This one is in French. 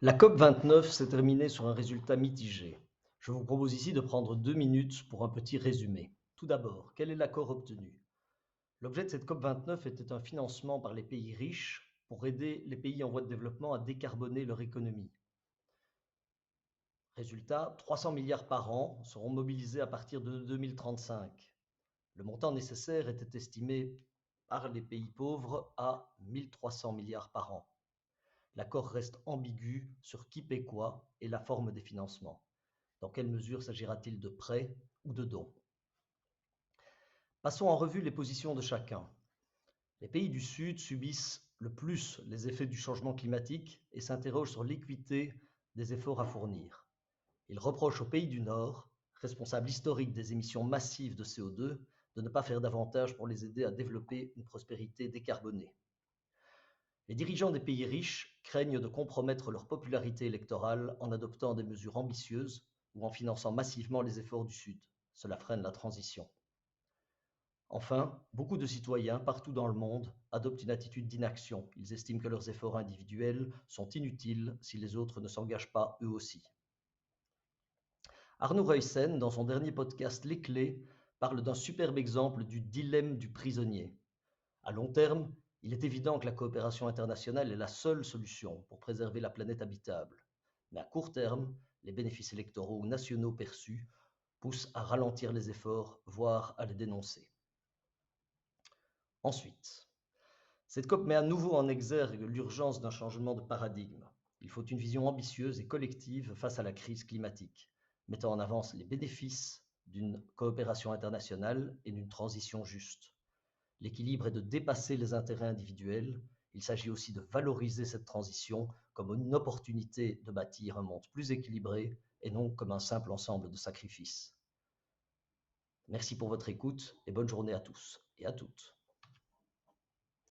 La COP29 s'est terminée sur un résultat mitigé. Je vous propose ici de prendre 2 minutes pour un petit résumé. Tout d'abord, quel est l'accord obtenu? L'objet de cette COP29 était un financement par les pays riches pour aider les pays en voie de développement à décarboner leur économie. Résultat, 300 milliards par an seront mobilisés à partir de 2035. Le montant nécessaire était estimé par les pays pauvres à 1300 milliards par an. L'accord reste ambigu sur qui paie quoi et la forme des financements. Dans quelle mesure s'agira-t-il de prêts ou de dons? Passons en revue les positions de chacun. Les pays du Sud subissent le plus les effets du changement climatique et s'interrogent sur l'équité des efforts à fournir. Ils reprochent aux pays du Nord, responsables historiques des émissions massives de CO2, de ne pas faire davantage pour les aider à développer une prospérité décarbonée. Les dirigeants des pays riches craignent de compromettre leur popularité électorale en adoptant des mesures ambitieuses ou en finançant massivement les efforts du Sud. Cela freine la transition. Enfin, beaucoup de citoyens partout dans le monde adoptent une attitude d'inaction. Ils estiment que leurs efforts individuels sont inutiles si les autres ne s'engagent pas eux aussi. Arno Ruyssen, dans son dernier podcast Les Clés, parle d'un superbe exemple du dilemme du prisonnier. À long terme, il est évident que la coopération internationale est la seule solution pour préserver la planète habitable. Mais à court terme, les bénéfices électoraux nationaux perçus poussent à ralentir les efforts, voire à les dénoncer. Ensuite, cette COP met à nouveau en exergue l'urgence d'un changement de paradigme. Il faut une vision ambitieuse et collective face à la crise climatique, mettant en avant les bénéfices d'une coopération internationale et d'une transition juste. L'équilibre est de dépasser les intérêts individuels. Il s'agit aussi de valoriser cette transition comme une opportunité de bâtir un monde plus équilibré et non comme un simple ensemble de sacrifices. Merci pour votre écoute et bonne journée à tous et à toutes.